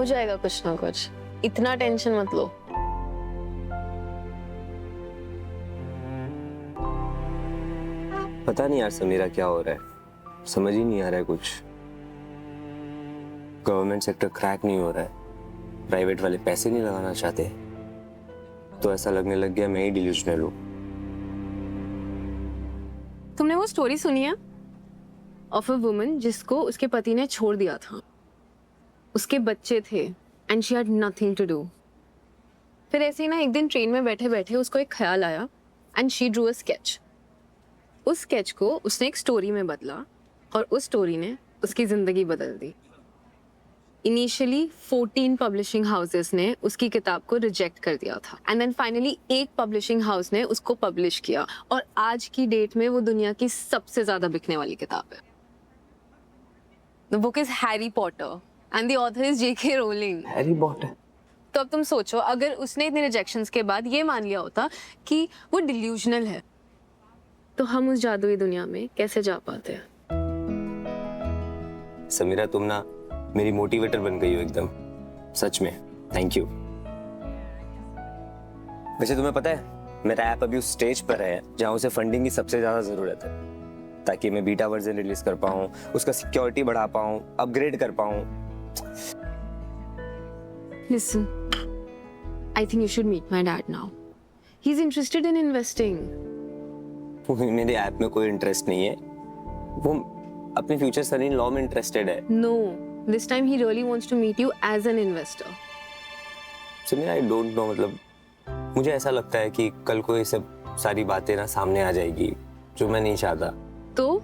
जाएगा कुछ ना कुछ, इतना टेंशन मत लो। पता नहीं यार समीरा क्या हो रहा है, समझ ही नहीं आ रहा है कुछ। गवर्नमेंट सेक्टर क्रैक नहीं हो रहा है, प्राइवेट वाले पैसे नहीं लगाना चाहते, तो ऐसा लगने लग गया मैं ही डिल्यूजनल हूँ। तुमने वो स्टोरी सुनी है ऑफ अ वुमन जिसको उसके पति ने छोड़ दिया था, उसके बच्चे थे and she had nothing to do. फिर ऐसे ही ना एक दिन ट्रेन में बैठे बैठे उसको एक ख्याल आया and she drew a sketch. उस स्केच को उसने एक स्टोरी में बदला और उस स्टोरी ने उसकी जिंदगी बदल दी। इनिशियली 14 पब्लिशिंग हाउसेस ने उसकी किताब को रिजेक्ट कर दिया था एंड देन फाइनली एक पब्लिशिंग हाउस ने उसको पब्लिश किया और आज की डेट में वो दुनिया की सबसे ज्यादा बिकने वाली किताब है। The book is Harry Potter and the author is JK rolling. Harry Potter? तो अब तुम सोचो, अगर उसने इतने रिजेक्शंस के बाद ये मान लिया होता कि वो डिल्यूजनल है, तो हम उस जादुई दुनिया में कैसे जा पाते हैं? समीरा तुम ना मेरी मोटिवेटर बन गई हो एकदम, सच में थैंक यू। वैसे तुम्हें पता है मेरा ऐप अभी उस स्टेज पर है जहां उसे फंडिंग की सबसे ज्यादा जरूरत है, ताकि मैं बीटा वर्जन रिलीज कर पाऊं, उसका सिक्योरिटी बढ़ा पाऊं, अपग्रेड कर पाऊं। Listen, I think you should meet my dad now. He's interested in investing. मेरे ऐप में कोई इंटरेस्ट नहीं है, वो अपने फ्यूचर सन इन लॉ में इंटरेस्टेड है। No, this time he really wants to meet you as an investor. Samira I don't know, मतलब मुझे ऐसा लगता है कि कल को ये सब सारी बातें ना सामने आ जाएगी जो मैं नहीं चाहता। तो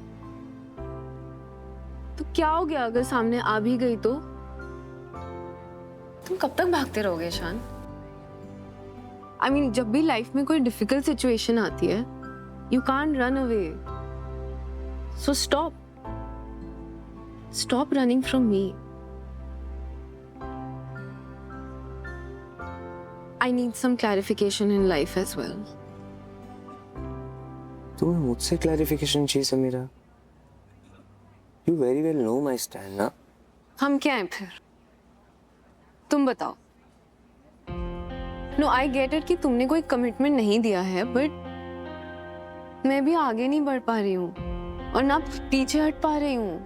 क्या हो गया अगर सामने आ भी गई तो? तुम कब तक भागते रहोगे ईशान? I mean, जब भी लाइफ में कोई डिफिकल्ट सिचुएशन आती है, you can't run away. So stop. Stop running from me. I need some clarification in life as well. तुम्हें मुझसे क्लैरिफिकेशन चाहिए Samira? You very well know my stand ना? हम क्या हैं फिर? तुम बताओ। No, I get it कि तुमने कोई कमिटमेंट नहीं दिया है, बट मैं भी आगे नहीं बढ़ पा रही हूँ और ना पीछे हट पा रही हूँ।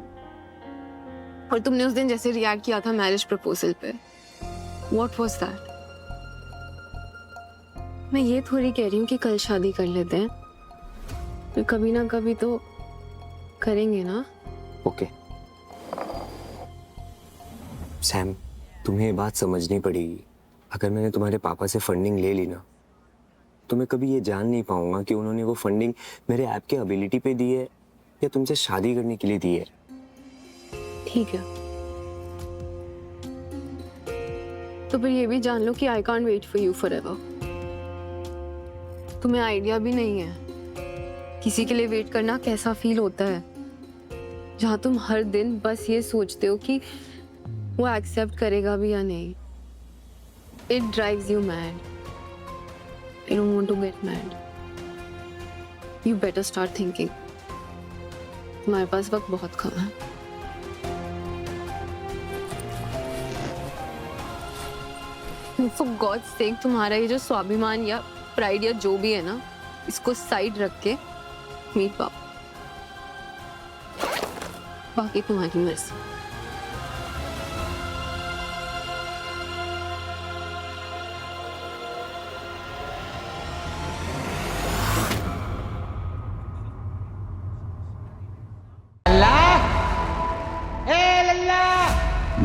और तुमने उस दिन जैसे रिएक्ट किया था मैरिज प्रपोजल पे, What was that? मैं ये थोड़ी कह रही हूँ कि कल शादी कर लेते हैं, तो कभी ना कभी तो करेंगे ना। ओके सैम, तुम्हें ये बात समझनी पड़ेगी। अगर मैंने तुम्हारे पापा से फंडिंग ले ली ना, तो मैं कभी ये जान नहीं पाऊंगा कि उन्होंने वो फंडिंग मेरे ऐप के एबिलिटी पे दी है या तुमसे शादी करने के लिए दी है। ठीक है, तो फिर ये भी जान लो कि I can't wait for you forever. तुम्हें आइडिया भी नहीं है किसी के लिए वेट करना कैसा फील होता है, जहां तुम हर दिन बस ये सोचते हो कि वो एक्सेप्ट करेगा भी या नहीं। It drives you mad. I don't want to get mad. You better start thinking. तुम्हारे पास वक्त बहुत कम है। For God's sake, तुम्हारा ये जो स्वाभिमान या प्राइड या जो भी है ना, इसको साइड रख के मीट पाओ। बाकी तुम्हारी मर्जी।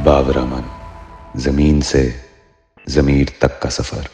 बाबरा मन, जमीन से जमीर तक का सफर।